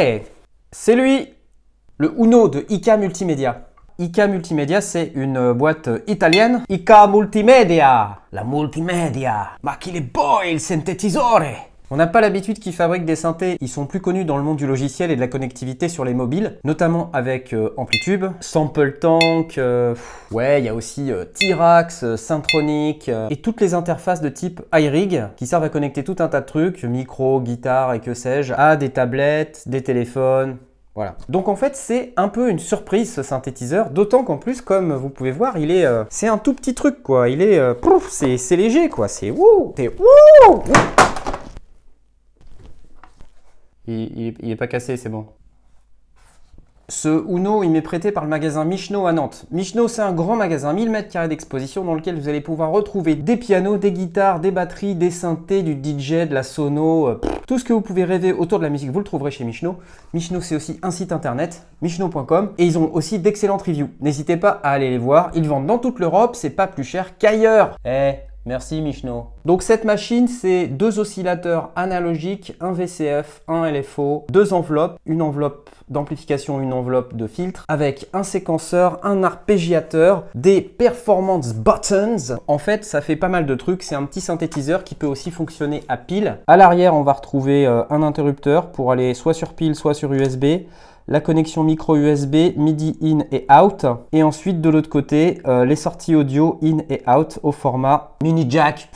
Ouais, c'est lui, le Uno de IK Multimédia. IK Multimédia, c'est une boîte italienne. IK Multimédia, la multimédia, ma qu'il est beau il synthétisore. On n'a pas l'habitude qu'ils fabriquent des synthés. Ils sont plus connus dans le monde du logiciel et de la connectivité sur les mobiles, notamment avec Amplitube, Sample Tank, ouais, il y a aussi T-Rax, Syntronic et toutes les interfaces de type iRig qui servent à connecter tout un tas de trucs, micro, guitare et que sais-je, à des tablettes, des téléphones. Voilà. Donc en fait, c'est un peu une surprise ce synthétiseur, d'autant qu'en plus, comme vous pouvez voir, il est, c'est un tout petit truc quoi. Il est, c'est léger quoi. C'est wouh, c'est wouh. Il est pas cassé, c'est bon. Ce Uno, il m'est prêté par le magasin Michno à Nantes. Michno, c'est un grand magasin, 1000 m² d'exposition dans lequel vous allez pouvoir retrouver des pianos, des guitares, des batteries, des synthés, du DJ, de la sono, tout ce que vous pouvez rêver autour de la musique, vous le trouverez chez Michno. Michno, c'est aussi un site internet, michno.com, et ils ont aussi d'excellentes reviews. N'hésitez pas à aller les voir, ils vendent dans toute l'Europe, c'est pas plus cher qu'ailleurs. Merci Michno. Donc cette machine, c'est 2 oscillateurs analogiques, un VCF, un LFO, 2 enveloppes, une enveloppe d'amplification, une enveloppe de filtre, avec un séquenceur, un arpégiateur, des performance buttons. En fait, ça fait pas mal de trucs. C'est un petit synthétiseur qui peut aussi fonctionner à pile. À l'arrière, on va retrouver un interrupteur pour aller soit sur pile, soit sur USB. La connexion micro USB, MIDI in et out. Et ensuite, de l'autre côté, les sorties audio in et out au format mini jack.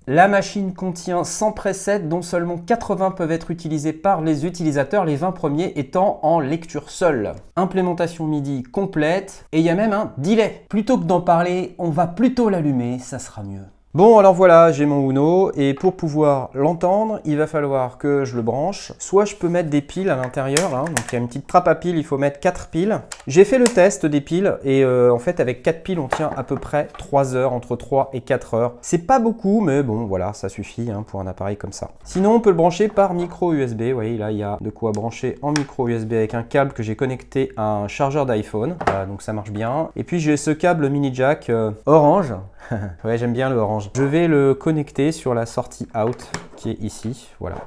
La machine contient 100 presets dont seulement 80 peuvent être utilisés par les utilisateurs, les 20 premiers étant en lecture seule. Implémentation MIDI complète et il y a même un delay. Plutôt que d'en parler, on va plutôt l'allumer, ça sera mieux. Bon, alors voilà, j'ai mon Uno et pour pouvoir l'entendre, il va falloir que je le branche. Soit je peux mettre des piles à l'intérieur, hein, donc il y a une petite trappe à piles, il faut mettre 4 piles. J'ai fait le test des piles et en fait avec 4 piles, on tient à peu près 3 heures, entre 3 et 4 heures. C'est pas beaucoup, mais bon, voilà, ça suffit hein, pour un appareil comme ça. Sinon, on peut le brancher par micro USB. Vous voyez, là, il y a de quoi brancher en micro USB avec un câble que j'ai connecté à un chargeur d'iPhone. Donc ça marche bien. Et puis j'ai ce câble mini jack orange. Ouais, j'aime bien le orange. Je vais le connecter sur la sortie out qui est ici. Voilà.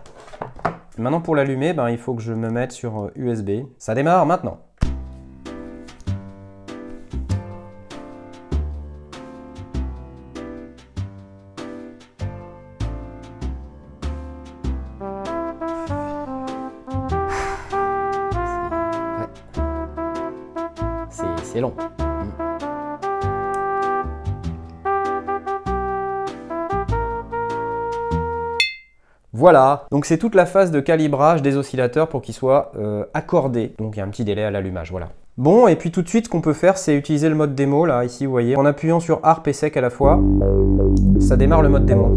Maintenant, pour l'allumer, il faut que je me mette sur USB. Ça démarre maintenant. C'est long. Voilà, donc c'est toute la phase de calibrage des oscillateurs pour qu'ils soient accordés. Donc il y a un petit délai à l'allumage, voilà. Bon, et puis tout de suite, ce qu'on peut faire, c'est utiliser le mode démo, là, ici, vous voyez. En appuyant sur harpe et sec à la fois, ça démarre le mode démo.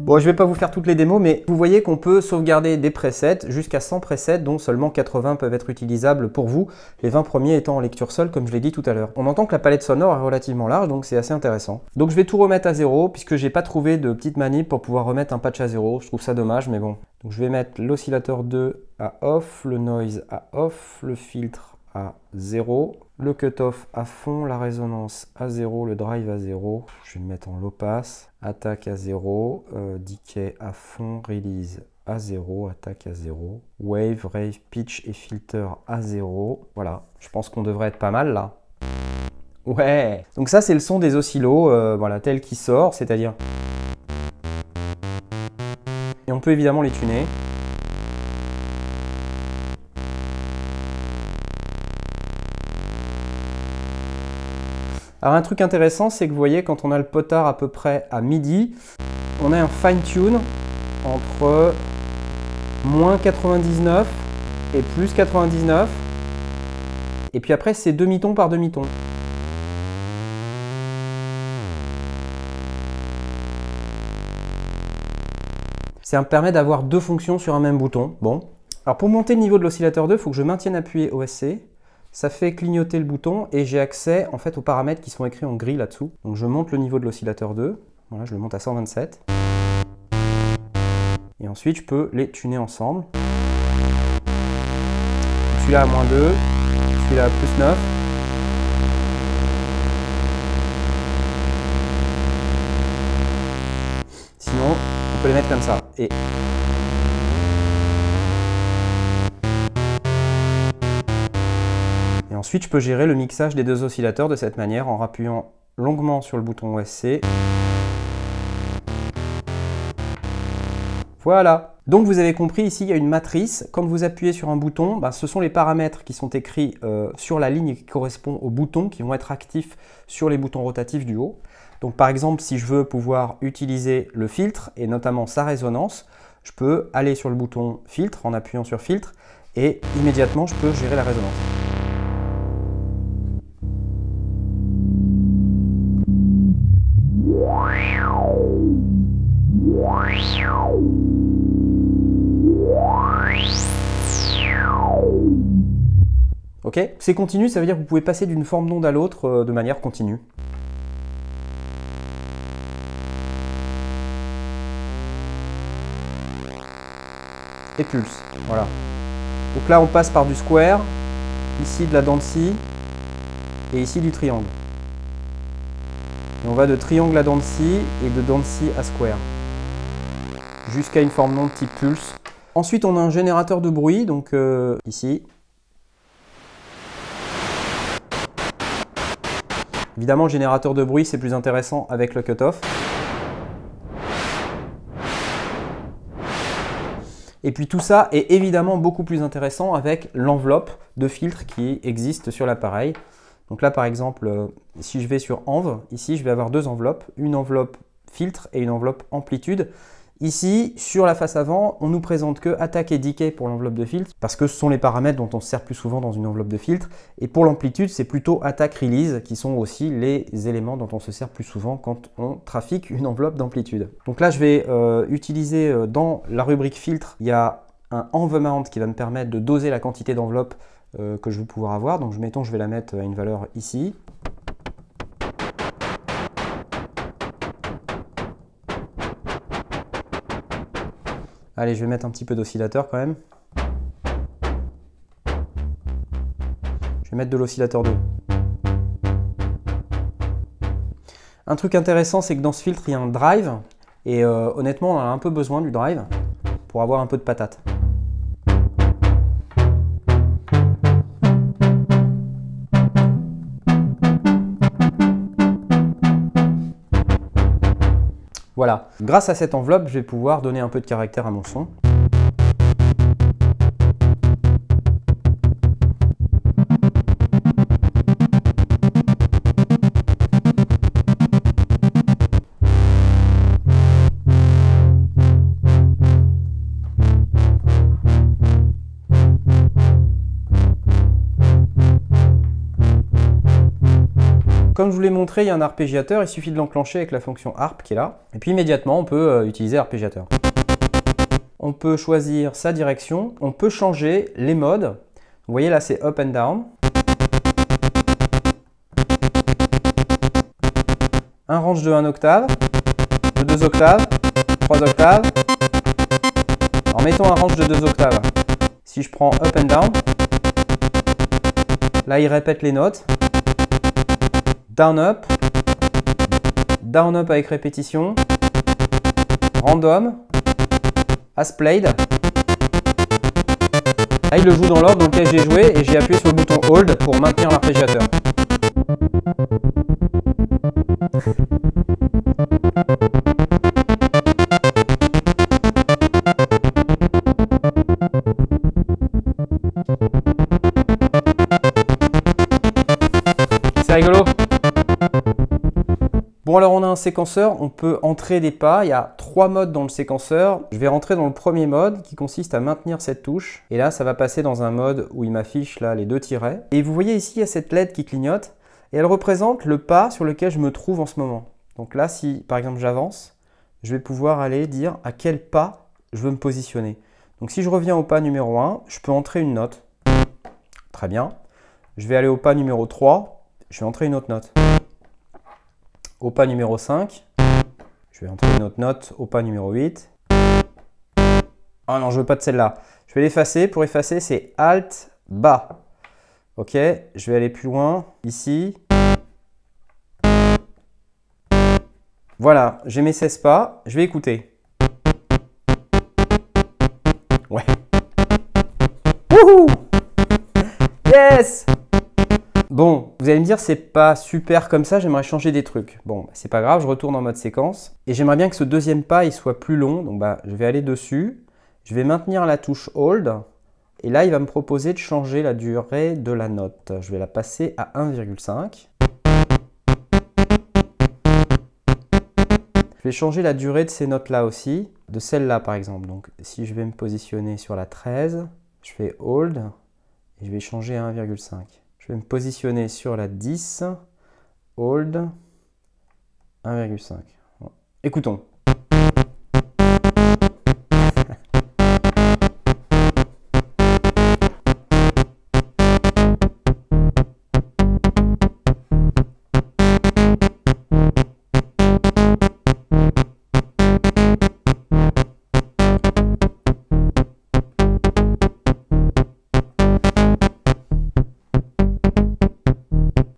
Bon, je ne vais pas vous faire toutes les démos, mais vous voyez qu'on peut sauvegarder des presets, jusqu'à 100 presets, dont seulement 80 peuvent être utilisables pour vous, les 20 premiers étant en lecture seule, comme je l'ai dit tout à l'heure. On entend que la palette sonore est relativement large, donc c'est assez intéressant. Donc je vais tout remettre à zéro, puisque j'ai pas trouvé de petite manip pour pouvoir remettre un patch à zéro. Je trouve ça dommage, mais bon. Donc je vais mettre l'oscillateur 2 à off, le noise à off, le filtre à 0, le cutoff à fond, la résonance à 0, le drive à 0. Je vais le mettre en low pass, attaque à 0, decay à fond, release à 0, attaque à 0, wave, rave, pitch et filter à 0. Voilà, je pense qu'on devrait être pas mal là. Ouais, donc ça c'est le son des oscillos, voilà, tel qu'il sort, c'est-à-dire... Et on peut évidemment les tuner. Alors un truc intéressant, c'est que vous voyez, quand on a le potard à peu près à midi, on a un fine-tune entre moins 99 et plus 99. Et puis après, c'est demi-ton par demi-ton. Ça me permet d'avoir deux fonctions sur un même bouton. Bon. Alors pour monter le niveau de l'oscillateur 2, il faut que je maintienne appuyé OSC. Ça fait clignoter le bouton et j'ai accès en fait aux paramètres qui sont écrits en gris là-dessous. Donc je monte le niveau de l'oscillateur 2. Voilà, je le monte à 127. Et ensuite, je peux les tuner ensemble. Celui-là à -2, celui-là à +9. Sinon, on peut les mettre comme ça. Et ensuite, je peux gérer le mixage des deux oscillateurs de cette manière en appuyant longuement sur le bouton OSC. Voilà. Donc vous avez compris, ici il y a une matrice. Quand vous appuyez sur un bouton, ce sont les paramètres qui sont écrits sur la ligne qui correspond aux boutons qui vont être actifs sur les boutons rotatifs du haut. Donc par exemple, si je veux pouvoir utiliser le filtre et notamment sa résonance, je peux aller sur le bouton filtre en appuyant sur filtre et immédiatement je peux gérer la résonance. Ok, c'est continu, ça veut dire que vous pouvez passer d'une forme d'onde à l'autre de manière continue. Et pulse, voilà. Donc là on passe par du square, ici de la dent de scie et ici du triangle. Et on va de triangle à dent de scie et de dent de scie à square, jusqu'à une forme d'onde type pulse. Ensuite on a un générateur de bruit, donc ici. Évidemment, le générateur de bruit, c'est plus intéressant avec le cutoff. Et puis tout ça est évidemment beaucoup plus intéressant avec l'enveloppe de filtre qui existe sur l'appareil. Donc là, par exemple, si je vais sur Env, ici, je vais avoir deux enveloppes. Une enveloppe filtre et une enveloppe amplitude. Ici, sur la face avant, on nous présente que attaque et decay pour l'enveloppe de filtre, parce que ce sont les paramètres dont on se sert plus souvent dans une enveloppe de filtre. Et pour l'amplitude, c'est plutôt attaque release, qui sont aussi les éléments dont on se sert plus souvent quand on trafique une enveloppe d'amplitude. Donc là, je vais utiliser dans la rubrique filtre, il y a un env amount qui va me permettre de doser la quantité d'enveloppe que je vais pouvoir avoir. Donc mettons, je vais la mettre à une valeur ici. Allez, je vais mettre un petit peu d'oscillateur quand même. Je vais mettre de l'oscillateur 2. Un truc intéressant, c'est que dans ce filtre, il y a un drive. Et honnêtement, on a un peu besoin du drive pour avoir un peu de patate. Voilà, grâce à cette enveloppe, je vais pouvoir donner un peu de caractère à mon son. Comme je vous l'ai montré, il y a un arpégiateur, il suffit de l'enclencher avec la fonction harp qui est là. Et puis immédiatement, on peut utiliser l'arpégiateur. On peut choisir sa direction, on peut changer les modes. Vous voyez là, c'est up and down. Un range de 1 octave, de 2 octaves, 3 octaves. Alors mettons un range de 2 octaves. Si je prends up and down, là il répète les notes. Down up avec répétition, random, as played. Là il le joue dans l'ordre dans lequel j'ai joué et j'ai appuyé sur le bouton hold pour maintenir l'arpégiateur. C'est rigolo. Bon alors on a un séquenceur, on peut entrer des pas, il y a 3 modes dans le séquenceur. Je vais rentrer dans le premier mode qui consiste à maintenir cette touche. Et là ça va passer dans un mode où il m'affiche là les 2 tirets. Et vous voyez ici il y a cette LED qui clignote et elle représente le pas sur lequel je me trouve en ce moment. Donc là si par exemple j'avance, je vais pouvoir aller dire à quel pas je veux me positionner. Donc si je reviens au pas numéro 1, je peux entrer une note. Très bien. Je vais aller au pas numéro 3, je vais entrer une autre note. Au pas numéro 5, je vais entrer une autre note au pas numéro 8. Ah non, je veux pas de celle-là. Je vais l'effacer. Pour effacer, c'est Alt, bas. Ok, je vais aller plus loin, ici. Voilà, j'ai mes 16 pas, je vais écouter. Ouais. Wouhou! Yes! Bon, vous allez me dire, c'est pas super comme ça, j'aimerais changer des trucs. Bon, c'est pas grave, je retourne en mode séquence. Et j'aimerais bien que ce deuxième pas, il soit plus long. Donc je vais aller dessus. Je vais maintenir la touche Hold. Et là, il va me proposer de changer la durée de la note. Je vais la passer à 1,5. Je vais changer la durée de ces notes-là aussi, de celle-là par exemple. Donc si je vais me positionner sur la 13, je fais Hold et je vais changer à 1,5. Je vais me positionner sur la 10, Hold, 1,5. Bon. Écoutons.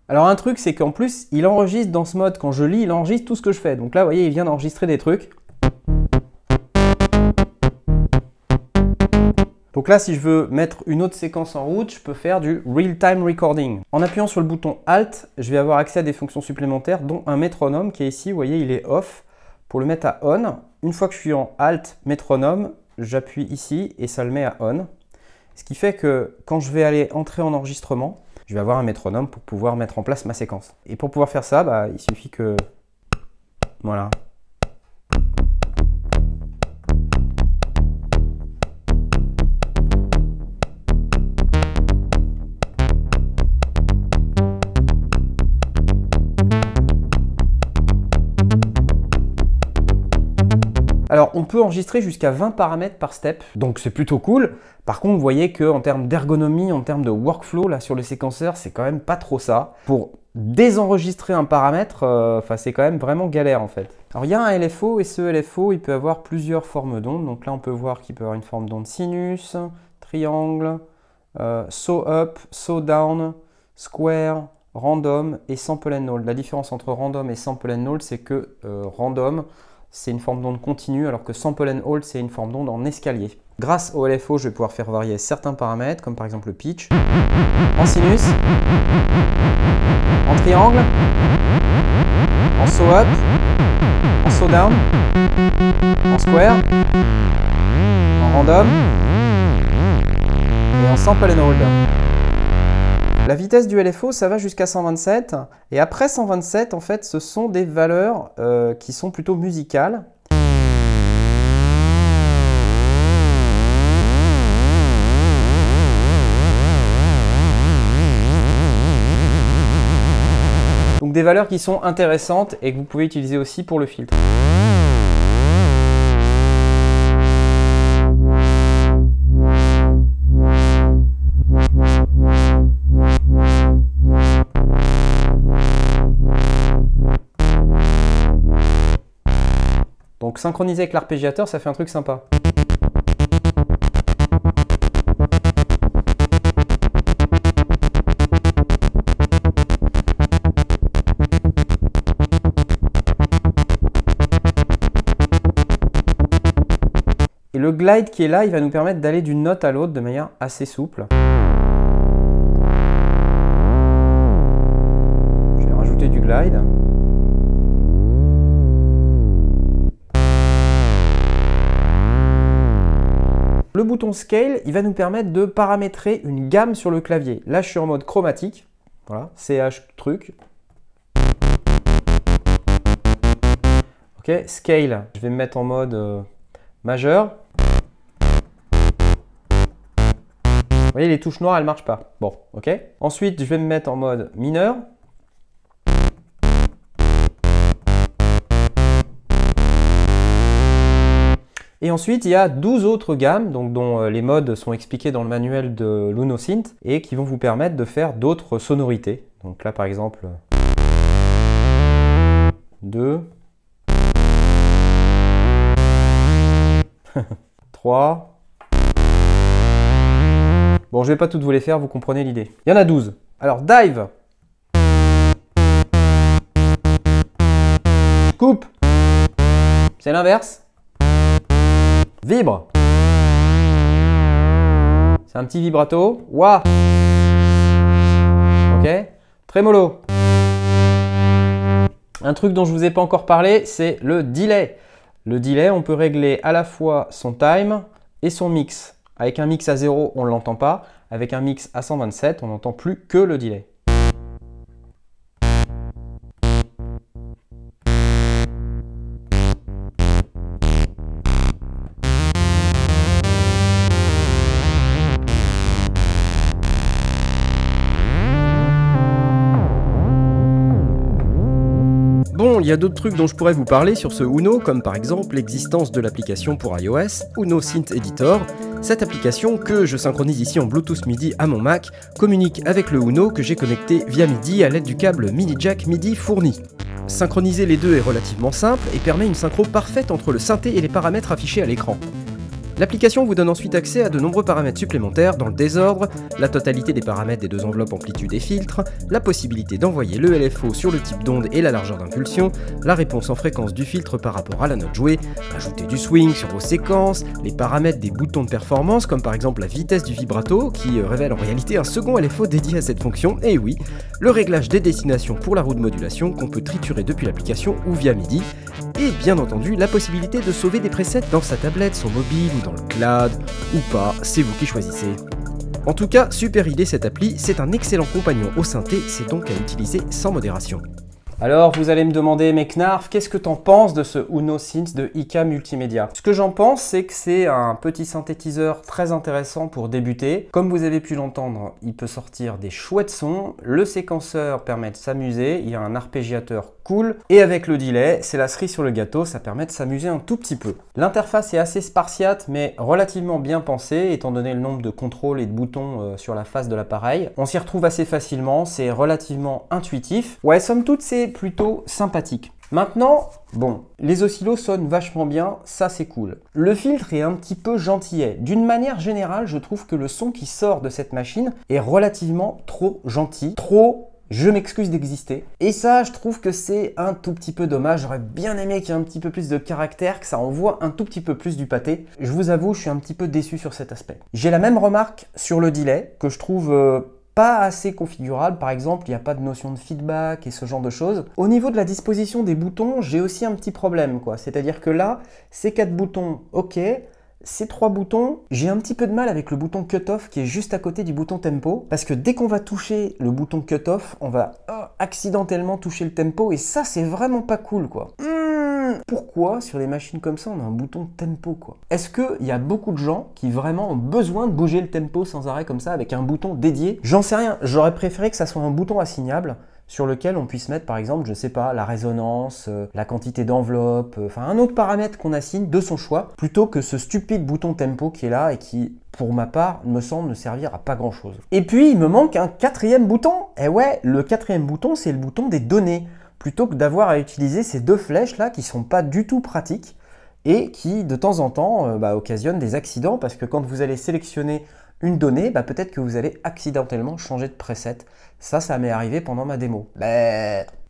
Alors un truc, c'est qu'en plus, il enregistre dans ce mode, quand je lis, il enregistre tout ce que je fais. Donc là, vous voyez, il vient d'enregistrer des trucs. Donc là, si je veux mettre une autre séquence en route, je peux faire du real-time recording. En appuyant sur le bouton Alt, je vais avoir accès à des fonctions supplémentaires, dont un métronome qui est ici, vous voyez, il est off. Pour le mettre à on, une fois que je suis en Alt métronome, j'appuie ici et ça le met à on. Ce qui fait que quand je vais aller entrer en enregistrement, je vais avoir un métronome pour pouvoir mettre en place ma séquence. Et pour pouvoir faire ça, il suffit que... Voilà. Alors, on peut enregistrer jusqu'à 20 paramètres par step, donc c'est plutôt cool. Par contre, vous voyez qu'en termes d'ergonomie, en termes de workflow, là, sur le séquenceur, c'est quand même pas trop ça. Pour désenregistrer un paramètre, c'est quand même vraiment galère, en fait. Alors, il y a un LFO, et ce LFO, il peut avoir plusieurs formes d'ondes. Donc là, on peut voir qu'il peut avoir une forme d'onde sinus, triangle, saw up, saw down, square, random et sample and hold. La différence entre random et sample and hold, c'est que random, c'est une forme d'onde continue, alors que sample and hold, c'est une forme d'onde en escalier. Grâce au LFO, je vais pouvoir faire varier certains paramètres, comme par exemple le pitch, en sinus, en triangle, en saw up, en saw down, en square, en random et en sample and hold. La vitesse du LFO, ça va jusqu'à 127. Et après 127, en fait, ce sont des valeurs qui sont plutôt musicales. Donc des valeurs qui sont intéressantes et que vous pouvez utiliser aussi pour le filtre. Donc synchroniser avec l'arpégiateur, ça fait un truc sympa. Et le glide qui est là, il va nous permettre d'aller d'une note à l'autre de manière assez souple. Je vais rajouter du glide. Le bouton Scale, il va nous permettre de paramétrer une gamme sur le clavier. Là, je suis en mode chromatique. Voilà, CH truc. Ok, Scale, je vais me mettre en mode majeur. Vous voyez, les touches noires, elles ne marchent pas. Bon, ok. Ensuite, je vais me mettre en mode mineur. Et ensuite, il y a 12 autres gammes donc, dont les modes sont expliqués dans le manuel de l'Uno Synth et qui vont vous permettre de faire d'autres sonorités. Donc là, par exemple, 2, 3. Bon, je vais pas toutes vous les faire, vous comprenez l'idée. Il y en a 12. Alors, dive. Coupe. C'est l'inverse. Vibre. C'est un petit vibrato. Wah. Ok. Trémolo. Un truc dont je ne vous ai pas encore parlé, c'est le delay. Le delay, on peut régler à la fois son time et son mix. Avec un mix à 0, on ne l'entend pas. Avec un mix à 127, on n'entend plus que le delay. Bon, il y a d'autres trucs dont je pourrais vous parler sur ce Uno, comme par exemple l'existence de l'application pour iOS, Uno Synth Editor. Cette application, que je synchronise ici en Bluetooth MIDI à mon Mac, communique avec le Uno que j'ai connecté via MIDI à l'aide du câble mini jack MIDI fourni. Synchroniser les deux est relativement simple et permet une synchro parfaite entre le synthé et les paramètres affichés à l'écran. L'application vous donne ensuite accès à de nombreux paramètres supplémentaires dans le désordre, la totalité des paramètres des deux enveloppes amplitude et filtre, la possibilité d'envoyer le LFO sur le type d'onde et la largeur d'impulsion, la réponse en fréquence du filtre par rapport à la note jouée, ajouter du swing sur vos séquences, les paramètres des boutons de performance comme par exemple la vitesse du vibrato qui révèle en réalité un second LFO dédié à cette fonction, et oui, le réglage des destinations pour la roue de modulation qu'on peut triturer depuis l'application ou via MIDI, et bien entendu la possibilité de sauver des presets dans sa tablette, son mobile ou dans le cloud, ou pas, c'est vous qui choisissez. En tout cas, super idée cette appli, c'est un excellent compagnon au synthé, c'est donc à utiliser sans modération. Alors, vous allez me demander, mais Knarf, qu'est-ce que t'en penses de ce Uno Synth de IK Multimédia? Ce que j'en pense, c'est que c'est un petit synthétiseur très intéressant pour débuter. Comme vous avez pu l'entendre, il peut sortir des chouettes sons, le séquenceur permet de s'amuser, il y a un arpégiateur cool, et avec le delay, c'est la cerise sur le gâteau, ça permet de s'amuser un tout petit peu. L'interface est assez spartiate, mais relativement bien pensée, étant donné le nombre de contrôles et de boutons sur la face de l'appareil. On s'y retrouve assez facilement, c'est relativement intuitif. Ouais, somme toute, c'est plutôt sympathique. Maintenant, bon, les oscillos sonnent vachement bien, ça c'est cool. Le filtre est un petit peu gentillet. D'une manière générale, je trouve que le son qui sort de cette machine est relativement trop gentil, trop... Je m'excuse d'exister. Et ça, je trouve que c'est un tout petit peu dommage. J'aurais bien aimé qu'il y ait un petit peu plus de caractère, que ça envoie un tout petit peu plus du pâté. Je vous avoue, je suis un petit peu déçu sur cet aspect. J'ai la même remarque sur le delay, que je trouve pas assez configurable. Par exemple, il n'y a pas de notion de feedback et ce genre de choses. Au niveau de la disposition des boutons, j'ai aussi un petit problème, quoi. C'est-à-dire que là, ces 4 boutons, ok. Ces 3 boutons, j'ai un petit peu de mal avec le bouton Cutoff qui est juste à côté du bouton Tempo, parce que dès qu'on va toucher le bouton Cutoff, on va accidentellement toucher le tempo, et ça c'est vraiment pas cool, quoi. Pourquoi sur les machines comme ça on a un bouton Tempo, quoi? Est-ce qu'il y a beaucoup de gens qui vraiment ont besoin de bouger le tempo sans arrêt comme ça avec un bouton dédié? J'en sais rien, j'aurais préféré que ça soit un bouton assignable sur lequel on puisse mettre par exemple, je sais pas, la résonance, la quantité d'enveloppe, enfin un autre paramètre qu'on assigne de son choix, plutôt que ce stupide bouton tempo qui est là et qui, pour ma part, me semble ne servir à pas grand chose. Et puis il me manque un 4e bouton. Et ouais, le 4e bouton, c'est le bouton des données, plutôt que d'avoir à utiliser ces 2 flèches là qui sont pas du tout pratiques et qui de temps en temps occasionnent des accidents, parce que quand vous allez sélectionner une donnée, peut-être que vous allez accidentellement changer de preset. Ça m'est arrivé pendant ma démo.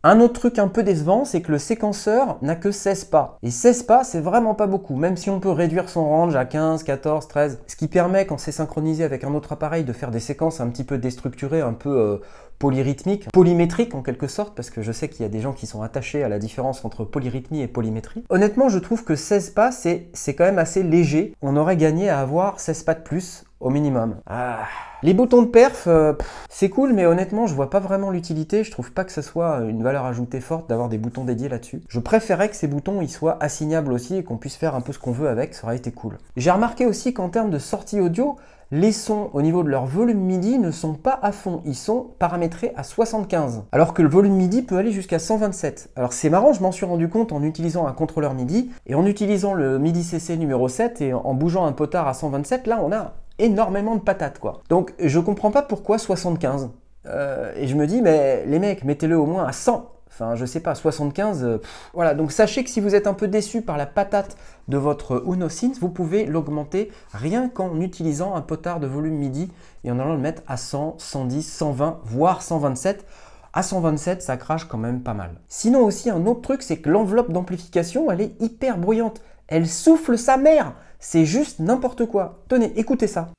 Un autre truc un peu décevant, c'est que le séquenceur n'a que 16 pas. Et 16 pas, c'est vraiment pas beaucoup, même si on peut réduire son range à 15, 14, 13. Ce qui permet, quand c'est synchronisé avec un autre appareil, de faire des séquences un petit peu déstructurées, un peu polyrythmiques, polymétriques en quelque sorte, parce que je sais qu'il y a des gens qui sont attachés à la différence entre polyrythmie et polymétrie. Honnêtement, je trouve que 16 pas, c'est quand même assez léger. On aurait gagné à avoir 16 pas de plus au minimum. Les boutons de perf, c'est cool, mais honnêtement, je vois pas vraiment l'utilité. Je trouve pas que ce soit une valeur ajoutée forte d'avoir des boutons dédiés là-dessus. Je préférais que ces boutons ils soient assignables aussi et qu'on puisse faire un peu ce qu'on veut avec, ça aurait été cool. J'ai remarqué aussi qu'en termes de sortie audio, les sons au niveau de leur volume MIDI ne sont pas à fond, ils sont paramétrés à 75, alors que le volume MIDI peut aller jusqu'à 127. Alors c'est marrant, je m'en suis rendu compte en utilisant un contrôleur MIDI, et en utilisant le MIDI CC numéro 7 et en bougeant un potard à 127, là on a énormément de patates quoi. Donc je comprends pas pourquoi 75. Et je me dis, mais les mecs, mettez-le au moins à 100. Enfin, je sais pas, 75. Voilà, donc sachez que si vous êtes un peu déçu par la patate de votre Uno Synth, vous pouvez l'augmenter rien qu'en utilisant un potard de volume MIDI et en allant le mettre à 100, 110, 120, voire 127. À 127, ça crache quand même pas mal. Sinon aussi, un autre truc, c'est que l'enveloppe d'amplification, elle est hyper bruyante. Elle souffle sa mère. C'est juste n'importe quoi. Tenez, écoutez ça.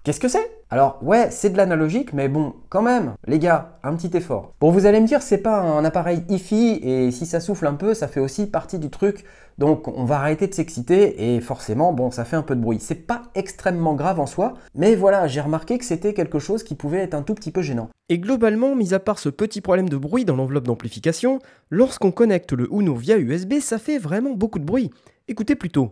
Qu'est-ce que c'est? Alors ouais, c'est de l'analogique, mais bon, quand même, les gars, un petit effort. Bon, vous allez me dire, c'est pas un appareil hi-fi, et si ça souffle un peu, ça fait aussi partie du truc, donc on va arrêter de s'exciter, et forcément, bon, ça fait un peu de bruit. C'est pas extrêmement grave en soi, mais voilà, j'ai remarqué que c'était quelque chose qui pouvait être un tout petit peu gênant. Et globalement, mis à part ce petit problème de bruit dans l'enveloppe d'amplification, lorsqu'on connecte le Uno via USB, ça fait vraiment beaucoup de bruit. Écoutez plutôt.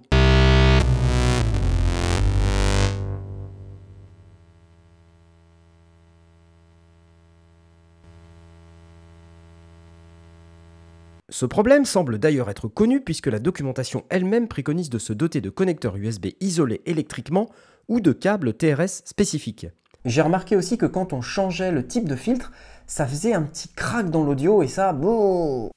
Ce problème semble d'ailleurs être connu puisque la documentation elle-même préconise de se doter de connecteurs USB isolés électriquement ou de câbles TRS spécifiques. J'ai remarqué aussi que quand on changeait le type de filtre, ça faisait un petit crack dans l'audio et ça, bon.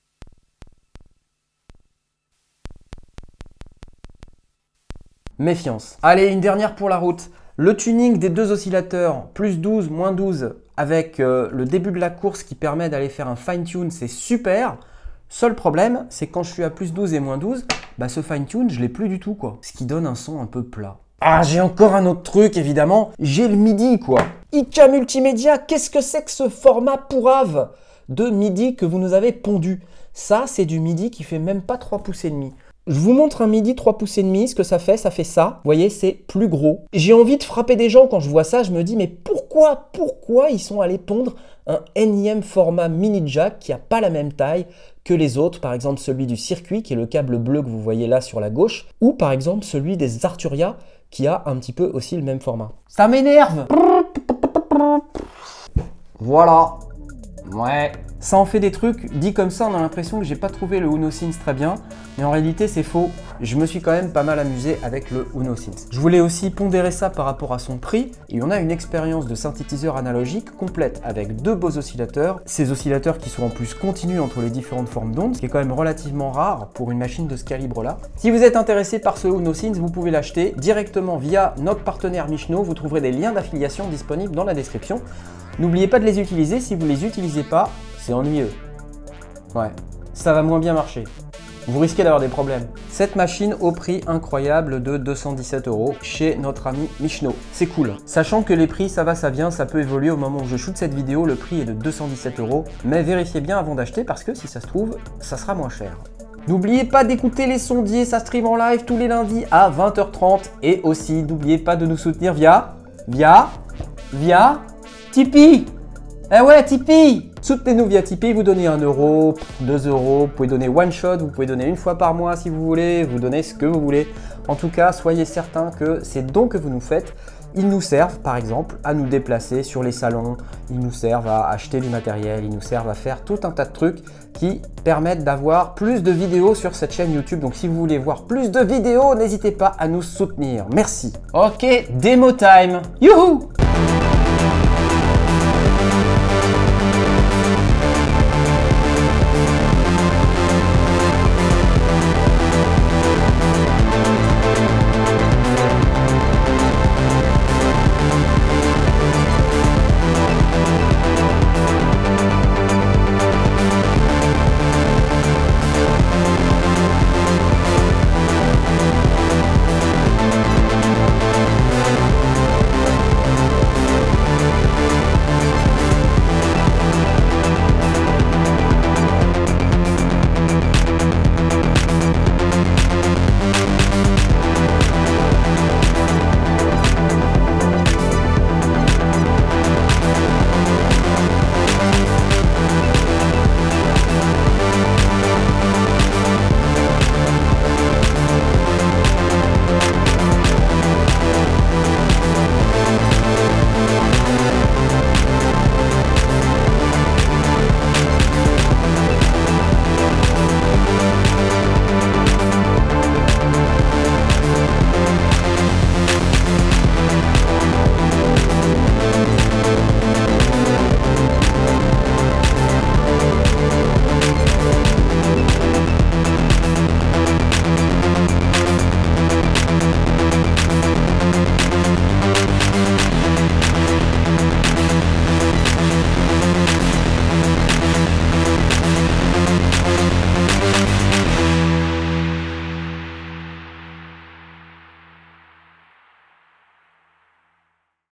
Méfiance. Allez, une dernière pour la route. Le tuning des deux oscillateurs, plus 12, moins 12, avec le début de la course qui permet d'aller faire un fine-tune, c'est super. Seul problème, c'est que quand je suis à plus 12 et moins 12, bah ce fine-tune, je l'ai plus du tout quoi. Ce qui donne un son un peu plat. Ah, j'ai encore un autre truc évidemment, j'ai le MIDI quoi. IK Multimédia, qu'est-ce que c'est que ce format pourrave de MIDI que vous nous avez pondu? Ça, c'est du MIDI qui fait même pas 3 pouces et demi. Je vous montre un MIDI 3 pouces et demi, ce que ça fait ça. Vous voyez, c'est plus gros. J'ai envie de frapper des gens quand je vois ça, je me dis mais pourquoi ils sont allés pondre un énième format mini jack qui n'a pas la même taille que les autres, par exemple celui du circuit qui est le câble bleu que vous voyez là sur la gauche, ou par exemple celui des Arturia qui a un petit peu aussi le même format. Ça m'énerve! Voilà. Ouais. Ça en fait des trucs, dit comme ça, on a l'impression que j'ai pas trouvé le Uno Synth très bien, mais en réalité c'est faux. Je me suis quand même pas mal amusé avec le Uno Synth. Je voulais aussi pondérer ça par rapport à son prix, et on a une expérience de synthétiseur analogique complète avec deux beaux oscillateurs, ces oscillateurs qui sont en plus continus entre les différentes formes d'ondes, ce qui est quand même relativement rare pour une machine de ce calibre-là. Si vous êtes intéressé par ce Uno Synth, vous pouvez l'acheter directement via notre partenaire Michno, vous trouverez des liens d'affiliation disponibles dans la description. N'oubliez pas de les utiliser, si vous ne les utilisez pas, c'est ennuyeux. Ouais, ça va moins bien marcher. Vous risquez d'avoir des problèmes. Cette machine au prix incroyable de 217 € chez notre ami Michno. C'est cool. Sachant que les prix, ça va, ça vient, ça peut évoluer au moment où je shoot cette vidéo, le prix est de 217 €. Mais vérifiez bien avant d'acheter parce que si ça se trouve, ça sera moins cher. N'oubliez pas d'écouter les sondiers, ça stream en live tous les lundis à 20h30. Et aussi, n'oubliez pas de nous soutenir via Tipeee. Eh ouais, Tipeee. Soutenez-nous via Tipeee, vous donnez 1 €, 2 €, vous pouvez donner one shot, vous pouvez donner une fois par mois si vous voulez, vous donnez ce que vous voulez. En tout cas, soyez certains que ces dons que vous nous faites, ils nous servent par exemple à nous déplacer sur les salons, ils nous servent à acheter du matériel, ils nous servent à faire tout un tas de trucs qui permettent d'avoir plus de vidéos sur cette chaîne YouTube. Donc si vous voulez voir plus de vidéos, n'hésitez pas à nous soutenir. Merci. Ok, démo time. Youhou!